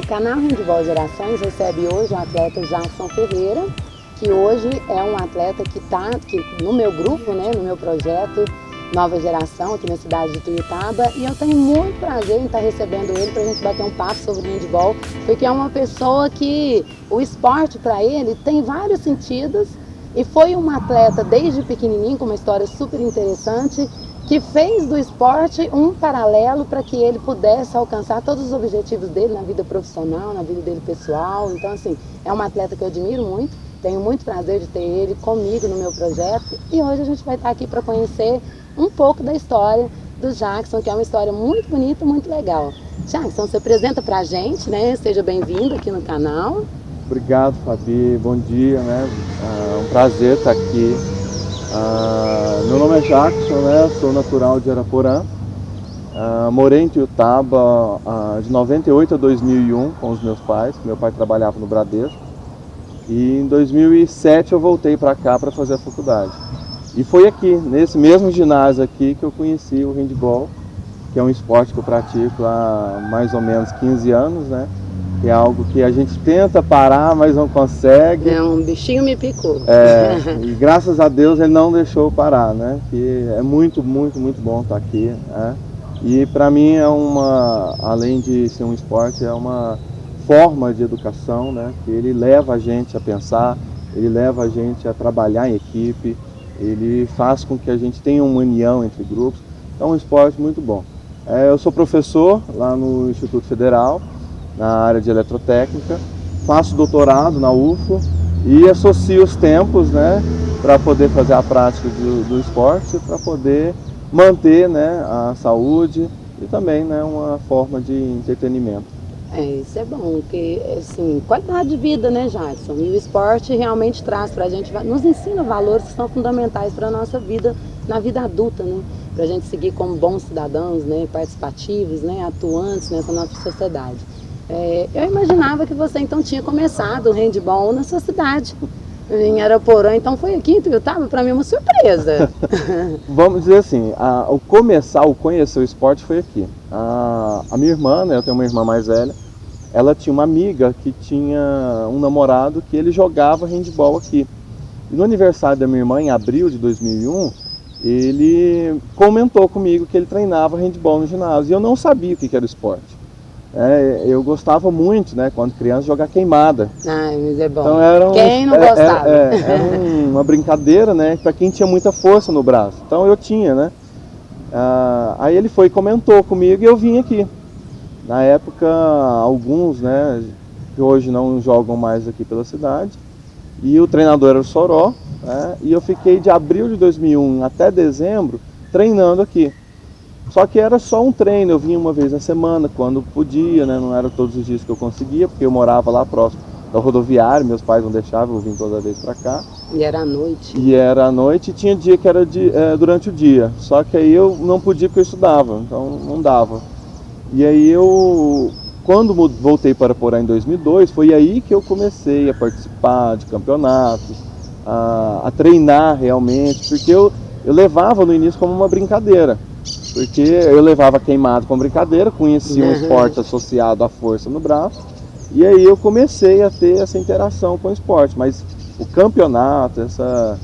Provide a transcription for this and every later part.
canal Handball Gerações recebe hoje o atleta Jackson Ferreira, que hoje é um atleta que está no meu grupo, né, no meu projeto Nova Geração, aqui na cidade de Tuiutaba, e eu tenho muito prazer em estar recebendo ele para a gente bater um papo sobre handball, porque é uma pessoa que o esporte para ele tem vários sentidos, e foi um atleta desde pequenininho, com uma história super interessante, que fez do esporte um paralelo para que ele pudesse alcançar todos os objetivos dele na vida profissional, na vida dele pessoal. Então, assim, é um atleta que eu admiro muito, tenho muito prazer de ter ele comigo no meu projeto, e hoje a gente vai estar aqui para conhecer um pouco da história do Jackson, que é uma história muito bonita, muito legal. Jackson, se apresenta pra gente, né? Seja bem-vindo aqui no canal. Obrigado, Fabi. Bom dia, né? É um prazer estar aqui. Meu nome é Jackson, né? Sou natural de Araporã. Morei em Tuiutaba de 98 a 2001 com os meus pais. Meu pai trabalhava no Bradesco. E em 2007 eu voltei para cá para fazer a faculdade. E foi aqui, nesse mesmo ginásio aqui, que eu conheci o handball, que é um esporte que eu pratico há mais ou menos 15 anos, né? Que é algo que a gente tenta parar, mas não consegue. É, um bichinho me picou. E graças a Deus ele não deixou eu parar, né? Que é muito, muito, muito bom estar aqui, né? E para mim é além de ser um esporte, é uma forma de educação, né? Que ele leva a gente a pensar, ele leva a gente a trabalhar em equipe, ele faz com que a gente tenha uma união entre grupos. É um esporte muito bom. Eu sou professor lá no Instituto Federal, na área de eletrotécnica, faço doutorado na UFO e associo os tempos, né, para poder fazer a prática do esporte, para poder manter, né, a saúde e também, né, uma forma de entretenimento. Isso é bom, porque, assim, qualidade de vida, né, Jackson? E o esporte realmente traz pra gente, nos ensina valores que são fundamentais para a nossa vida, na vida adulta, né? Pra gente seguir como bons cidadãos, né, participativos, né, atuantes nessa nossa sociedade. Eu imaginava que você, então, tinha começado o handball na sua cidade, em Araporã, então foi aqui em Tuiutaba, para mim uma surpresa. Vamos dizer assim, o conhecer o esporte foi aqui. A minha irmã, né, eu tenho uma irmã mais velha, ela tinha uma amiga que tinha um namorado que ele jogava handball aqui. E no aniversário da minha irmã, em abril de 2001, ele comentou comigo que ele treinava handball no ginásio, e eu não sabia o que era o esporte. Eu gostava muito, né, quando criança, jogar queimada. Mas é bom. Então, quem não gostava? Era uma brincadeira, né, para quem tinha muita força no braço. Então eu tinha, né. Aí ele foi e comentou comigo e eu vim aqui. Na época, alguns, né, que hoje não jogam mais aqui pela cidade, e o treinador era o Soró, né, e eu fiquei de abril de 2001 até dezembro treinando aqui. Só que era só um treino, eu vinha uma vez na semana, quando podia, né? Não era todos os dias que eu conseguia, porque eu morava lá próximo da rodoviária, meus pais não deixavam eu vir toda vez para cá. E era à noite? E era à noite, e tinha dia que era durante o dia, só que aí eu não podia porque eu estudava, então não dava. E aí quando voltei para Araporã em 2002, foi aí que eu comecei a participar de campeonatos, a treinar realmente, porque eu levava no início como uma brincadeira. Porque eu levava queimado como brincadeira, conhecia um esporte associado à força no braço, e aí eu comecei a ter essa interação com o esporte, mas o campeonato, essa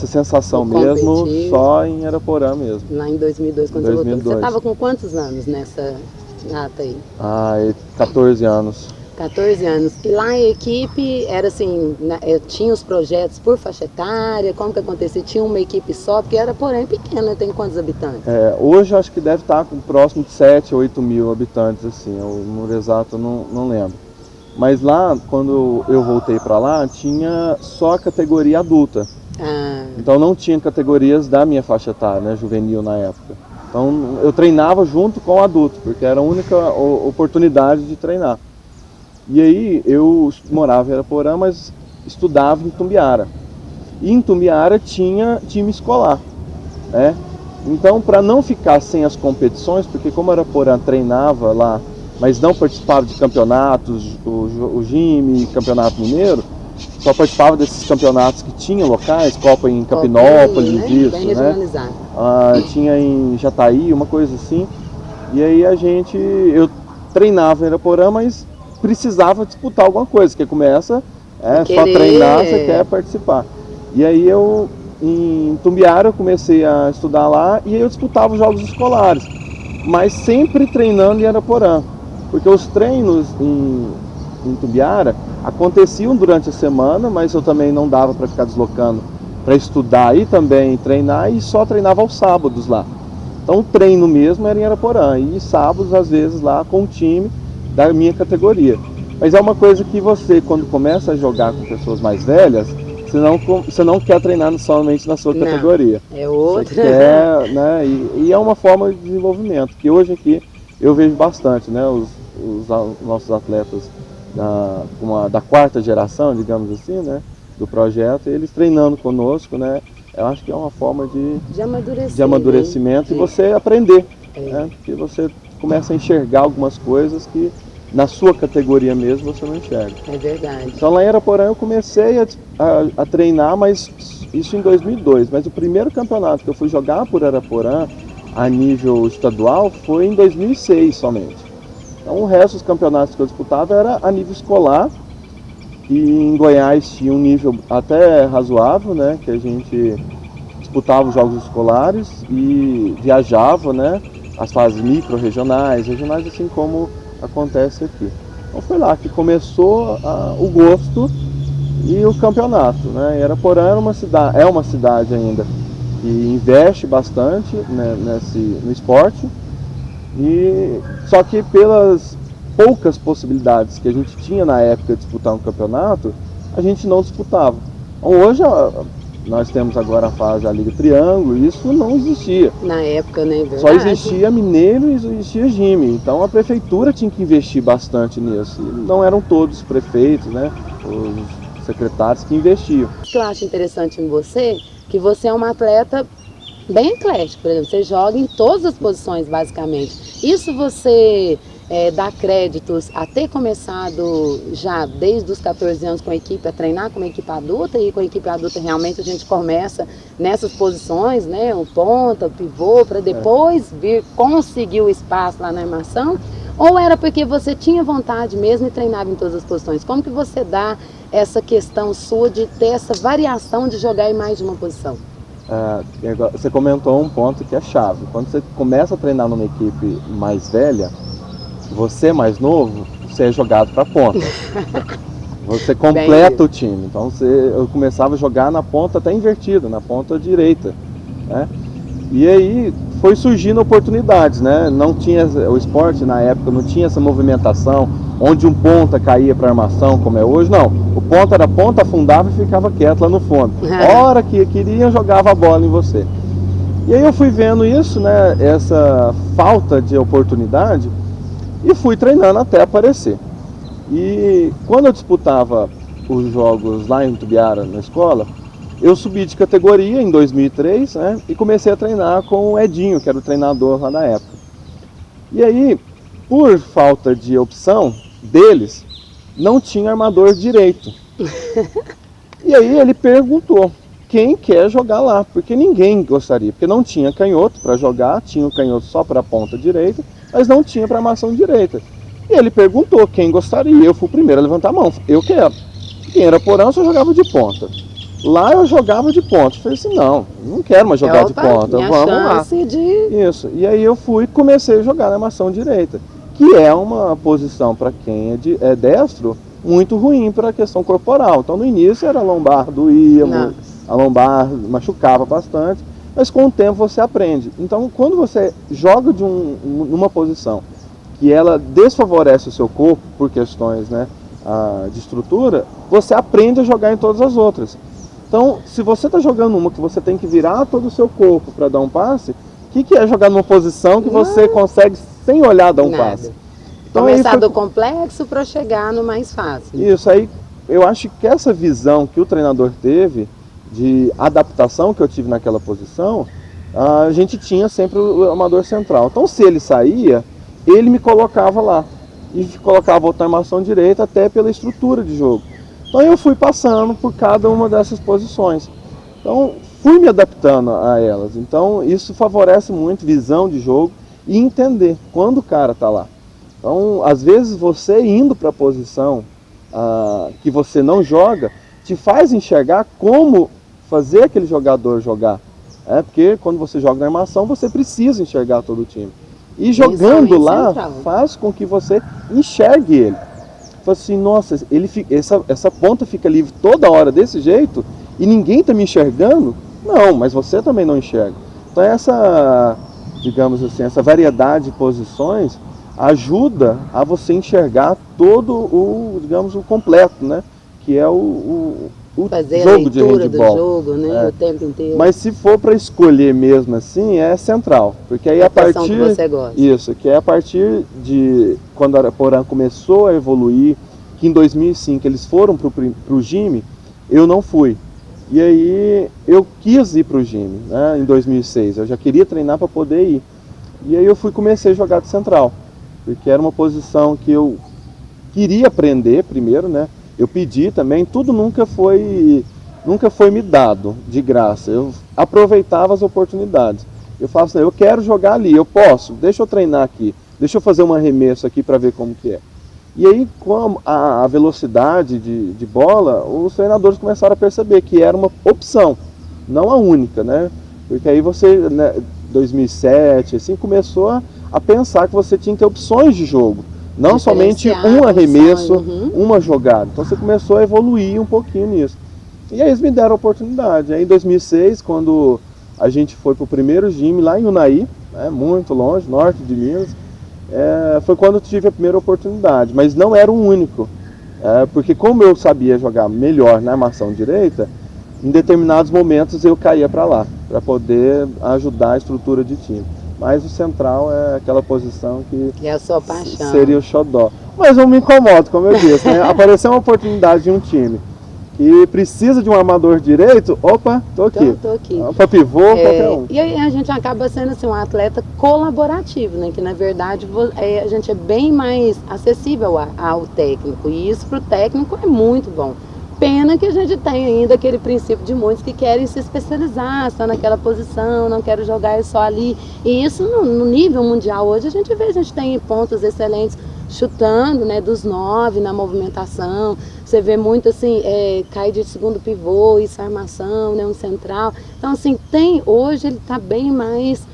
sensação mesmo, só em Araporã mesmo. Lá em 2002, quando 2002. Você voltou. Você estava com quantos anos nessa data aí? 14 anos. 14 anos. E lá a equipe era assim, tinha os projetos por faixa etária, como que acontecia? Tinha uma equipe só, porque Araporã é pequena, tem quantos habitantes? Hoje acho que deve estar próximo de 7 ou 8 mil habitantes, assim, o número exato eu não lembro. Mas lá, quando eu voltei para lá, tinha só a categoria adulta. Então não tinha categorias da minha faixa etária, né, juvenil na época. Então eu treinava junto com o adulto, porque era a única oportunidade de treinar. E aí eu morava em Araporã, mas estudava em Tumbiara. E em Tumbiara tinha time escolar, né? Então, para não ficar sem as competições, porque como Araporã treinava lá, mas não participava de campeonatos, o GIME, Campeonato Mineiro, só participava desses campeonatos que tinham locais, Copa em Capinópolis, né? isso, bem regionalizado. Tinha em Jataí, uma coisa assim. E aí eu treinava em Araporã, mas precisava disputar alguma coisa, que começa só Querer. treinar, você quer participar. E aí eu, em Tumbiara, eu comecei a estudar lá e eu disputava os jogos escolares, mas sempre treinando em Araporã, porque os treinos em Tumbiara aconteciam durante a semana, mas eu também não dava para ficar deslocando para estudar e também treinar, e só treinava aos sábados lá. Então o treino mesmo era em Araporã, e sábados às vezes lá com o time da minha categoria. Mas é uma coisa que você, quando começa a jogar com pessoas mais velhas, você não quer treinar somente na sua categoria. É outra. Você quer, né? E é uma forma de desenvolvimento, que hoje aqui eu vejo bastante, né? Os nossos atletas da quarta geração, digamos assim, né? Do projeto, eles treinando conosco, né? Eu acho que é uma forma de amadurecimento, e você aprender, né? Porque você começa a enxergar algumas coisas que na sua categoria mesmo você não enxerga. É verdade. Então lá em Araporã eu comecei a treinar, mas isso em 2002. Mas o primeiro campeonato que eu fui jogar por Araporã a nível estadual foi em 2006 somente. Então o resto dos campeonatos que eu disputava era a nível escolar, e em Goiás tinha um nível até razoável, né? Que a gente disputava os jogos escolares e viajava, né? As fases regionais assim como acontece aqui. Então foi lá que começou o gosto e o campeonato, né? Araporã é uma cidade ainda que investe bastante, né, no esporte, e só que pelas poucas possibilidades que a gente tinha na época de disputar um campeonato, a gente não disputava. Então, hoje nós temos agora a fase da Liga Triângulo, e isso não existia. Na época, né? Verdade. Só existia Mineiro e existia Gime. Então a prefeitura tinha que investir bastante nisso. E não eram todos os prefeitos, né? Os secretários que investiam. O que eu acho interessante em você, que você é uma atleta bem eclético, por exemplo, você joga em todas as posições, basicamente. Isso você dá créditos a ter começado já desde os 14 anos com a equipe, a treinar com a equipe adulta, e com a equipe adulta realmente a gente começa nessas posições, né, o ponta, o pivô, para depois vir conseguir o espaço lá na armação, ou era porque você tinha vontade mesmo e treinava em todas as posições? Como que você dá essa questão sua de ter essa variação de jogar em mais de uma posição? Você comentou um ponto que é chave. Quando você começa a treinar numa equipe mais velha, você mais novo, você é jogado para a ponta. Você completa o time. Então eu começava a jogar na ponta até invertida, na ponta direita, né? E aí foi surgindo oportunidades, né? Não tinha o esporte na época, não tinha essa movimentação onde um ponta caía para armação como é hoje. Não, o ponta era ponta, afundava e ficava quieto lá no fundo. A hora que queria, jogava a bola em você. E aí eu fui vendo isso, né? Essa falta de oportunidade, e fui treinando até aparecer. E quando eu disputava os jogos lá em Tubiara, na escola, eu subi de categoria em 2003, né, e comecei a treinar com o Edinho, que era o treinador lá na época. E aí, por falta de opção deles, não tinha armador direito. E aí ele perguntou quem quer jogar lá, porque ninguém gostaria, porque não tinha canhoto para jogar, tinha o canhoto só para a ponta direita, mas não tinha para a armação direita. E ele perguntou quem gostaria, eu fui o primeiro a levantar a mão, eu quero. Quem era Porã, eu só jogava de ponta. Lá eu jogava de ponta, eu falei assim, não quero mais jogar de ponta, vamos lá. Isso, e aí eu fui e comecei a jogar na armação direita, que é uma posição para quem é destro, muito ruim para a questão corporal. Então no início era a lombar doía, a lombar machucava bastante, mas com o tempo você aprende. Então quando você joga numa posição que ela desfavorece o seu corpo por questões, né, de estrutura, você aprende a jogar em todas as outras. Então, se você está jogando uma que você tem que virar todo o seu corpo para dar um passe, o que é jogar numa posição que você consegue, sem olhar, dar um passe? Então, começar do complexo para chegar no mais fácil. Isso, aí eu acho que essa visão que o treinador teve de adaptação que eu tive naquela posição, a gente tinha sempre o armador central. Então, se ele saía, ele me colocava lá e colocava outra armação direita, até pela estrutura de jogo. Então eu fui passando por cada uma dessas posições. Então fui me adaptando a elas. Então isso favorece muito visão de jogo e entender quando o cara está lá. Então, às vezes você indo para a posição que você não joga, te faz enxergar como fazer aquele jogador jogar. Porque quando você joga na armação, você precisa enxergar todo o time. E jogando lá, central, faz com que você enxergue ele. Fala assim, nossa, essa ponta fica livre toda hora desse jeito e ninguém está me enxergando? Não, mas você também não enxerga. Então essa, digamos assim, essa variedade de posições ajuda a você enxergar todo o, digamos, o completo, né? Que é o fazer jogo de handball. Do jogo, né? O tempo inteiro. Mas se for para escolher mesmo assim, é central, porque aí a partir que você gosta. Isso, que é a partir de quando a Araporã começou a evoluir, que em 2005 eles foram pro Jime, eu não fui. E aí eu quis ir pro Jime, né? Em 2006, eu já queria treinar para poder ir. E aí eu comecei a jogar de central, porque era uma posição que eu queria aprender primeiro, né? Eu pedi também, tudo nunca foi me dado de graça. Eu aproveitava as oportunidades. Eu falo assim, eu quero jogar ali, eu posso, deixa eu treinar aqui, deixa eu fazer um arremesso aqui para ver como que é. E aí, com a velocidade de bola, os treinadores começaram a perceber que era uma opção, não a única, né? Porque aí você, né, 2007, assim, começou a pensar que você tinha que ter opções de jogo. Não somente um arremesso, uma jogada. Então você começou a evoluir um pouquinho nisso. E aí eles me deram a oportunidade. Aí em 2006, quando a gente foi para o primeiro Jime lá em Unai, né, muito longe, norte de Minas, foi quando eu tive a primeira oportunidade. Mas não era o único. Porque como eu sabia jogar melhor na armação direita, em determinados momentos eu caía para lá, para poder ajudar a estrutura de time. Mas o central é aquela posição que é a sua paixão. Seria o xodó. Mas eu me incomodo, como eu disse, né? Apareceu uma oportunidade de um time que precisa de um armador direito, opa, tô aqui. Tô aqui. Para pivô, qualquer um. E aí a gente acaba sendo assim, um atleta colaborativo, né? Que na verdade a gente é bem mais acessível ao técnico. E isso pro técnico é muito bom. Pena que a gente tem ainda aquele princípio de muitos que querem se especializar, só naquela posição, não quero jogar só ali. E isso no nível mundial hoje a gente tem pontos excelentes chutando, né, dos 9 na movimentação. Você vê muito assim, cai de segundo pivô, isso armação, né, um central. Então assim, hoje ele está bem mais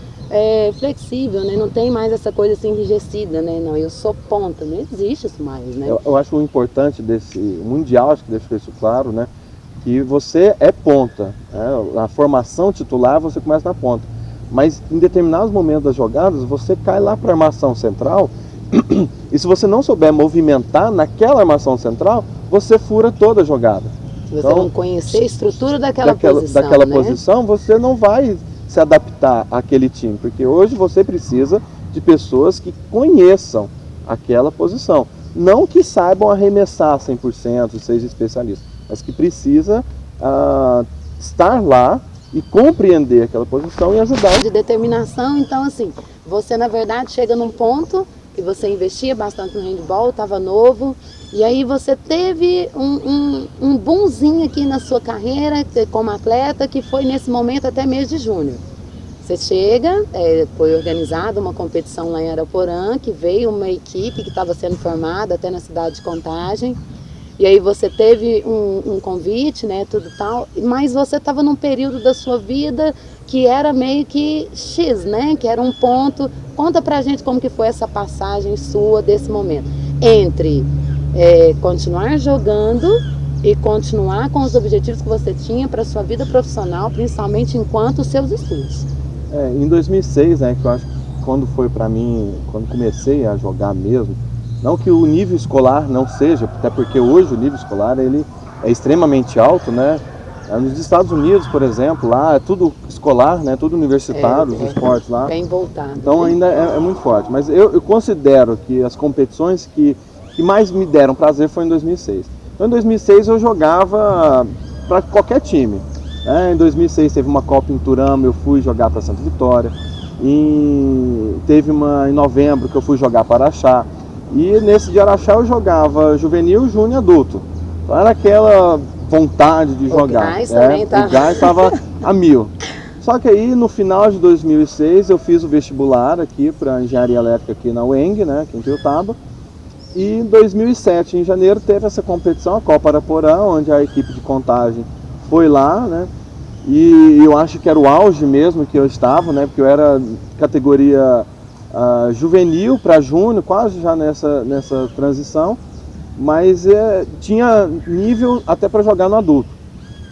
flexível, né? Não tem mais essa coisa assim enrijecida, né? Não, eu sou ponta, não existe isso mais, né? Eu acho o importante desse mundial, acho que deixou isso claro, né? Que você é ponta, né? Na formação titular você começa na ponta, mas em determinados momentos das jogadas você cai lá para a armação central e se você não souber movimentar naquela armação central, você fura toda a jogada. Se você não conhecer a estrutura daquela posição, você não vai se adaptar àquele time, porque hoje você precisa de pessoas que conheçam aquela posição, não que saibam arremessar 100%, seja especialista, mas que precisa estar lá e compreender aquela posição e ajudar. De determinação, então assim, você na verdade chega num ponto que você investia bastante no handball, estava novo, e aí você teve um boomzinho aqui na sua carreira como atleta, que foi nesse momento até mês de junho. Você chega, foi organizada uma competição lá em Araporã, que veio uma equipe que estava sendo formada até na cidade de Contagem, e aí você teve um convite, né, tudo tal, mas você estava num período da sua vida que era meio que X, né, que era um ponto. Conta pra gente como que foi essa passagem sua desse momento, entre continuar jogando e continuar com os objetivos que você tinha para sua vida profissional, principalmente enquanto os seus estudos. Em 2006, né, que eu acho que quando foi para mim, quando comecei a jogar mesmo, não que o nível escolar não seja, até porque hoje o nível escolar ele é extremamente alto, né? Nos Estados Unidos, por exemplo, lá é tudo escolar, né? Tudo universitário, os esportes lá. Bem voltado. Então ainda é muito forte. Mas eu considero que as competições que mais me deram prazer foi em 2006. Então em 2006 eu jogava para qualquer time. Em 2006 teve uma Copa em Turama, eu fui jogar para Santa Vitória. Teve uma em novembro que eu fui jogar para Araxá. E nesse de Araxá eu jogava juvenil, júnior e adulto. Então era aquela vontade de jogar. O gás também tá. O gás estava a 1000. Só que aí no final de 2006 eu fiz o vestibular aqui para engenharia elétrica aqui na UENG, né, aqui em Tuiutaba. E em 2007, em janeiro, teve essa competição, a Copa Araporã, onde a equipe de contagem foi lá, né? E eu acho que era o auge mesmo que eu estava, né? Porque eu era categoria juvenil para júnior, quase já nessa transição, mas tinha nível até para jogar no adulto.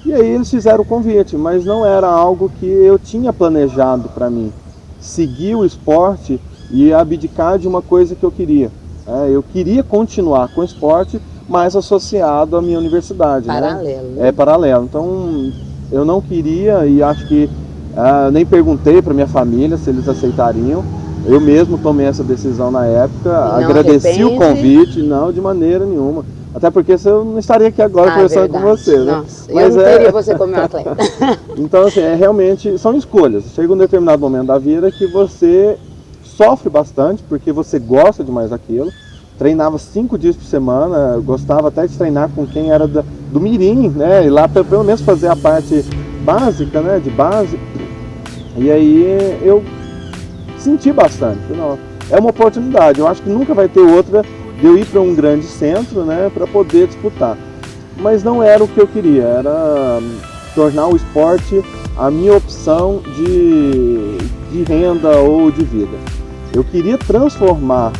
E aí eles fizeram o convite, mas não era algo que eu tinha planejado para mim. Seguir o esporte e abdicar de uma coisa que eu queria. Eu queria continuar com o esporte, mas associado à minha universidade. Paralelo. Né? É paralelo. Então eu não queria, e acho que nem perguntei para minha família se eles aceitariam. Eu mesmo tomei essa decisão na época, agradeci o convite, não, de maneira nenhuma. Até porque eu não estaria aqui agora conversando com você. Né? Nossa, mas eu não teria você como meu atleta. Então, assim, realmente são escolhas. Chega um determinado momento da vida que você sofre bastante, porque você gosta demais daquilo. Treinava 5 dias por semana, gostava até de treinar com quem era do mirim, né? E lá pelo menos fazer a parte básica, né? De base. E aí eu senti bastante. Não, é uma oportunidade, eu acho que nunca vai ter outra de eu ir para um grande centro, né? Para poder disputar. Mas não era o que eu queria, era tornar o esporte a minha opção de renda ou de vida. Eu queria transformar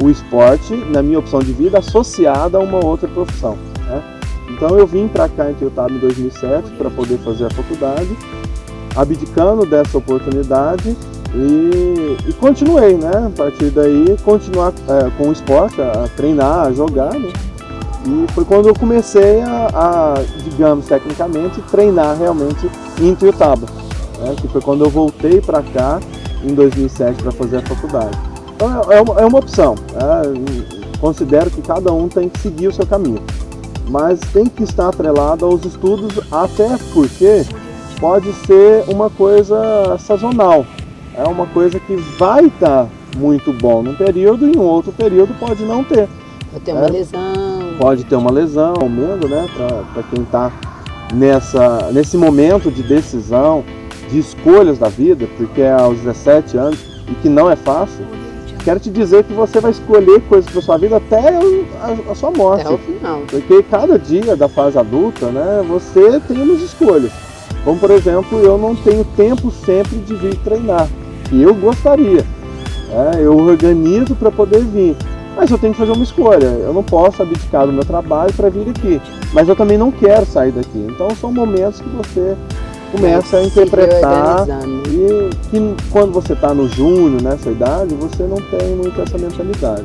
o esporte na minha opção de vida associada a uma outra profissão. Né? Então eu vim para cá em Tuiutaba em 2007 para poder fazer a faculdade, abdicando dessa oportunidade e continuei, né? A partir daí, continuar com o esporte, a treinar, a jogar. Né? E foi quando eu comecei digamos, tecnicamente, treinar realmente em Tuiutaba. Né? Que foi quando eu voltei para cá em 2007 para fazer a faculdade. Então é uma opção. Considero que cada um tem que seguir o seu caminho. Mas tem que estar atrelado aos estudos, até porque pode ser uma coisa sazonal. É uma coisa que vai estar muito bom num período e em um outro período pode não ter. Pode ter uma lesão. Pode ter uma lesão, aumento, né? Para quem está nesse momento de decisão, de escolhas da vida, porque é aos 17 anos e que não é fácil. Quero te dizer que você vai escolher coisas para sua vida até a sua morte. Até o final. Porque cada dia da fase adulta, né, você tem umas escolhas. Como, por exemplo, eu não tenho tempo sempre de vir treinar. E eu gostaria. Eu organizo para poder vir. Mas eu tenho que fazer uma escolha. Eu não posso abdicar do meu trabalho para vir aqui. Mas eu também não quero sair daqui. Então são momentos que você começa a interpretar. E que quando você está no júnior, nessa idade, você não tem muito essa mentalidade.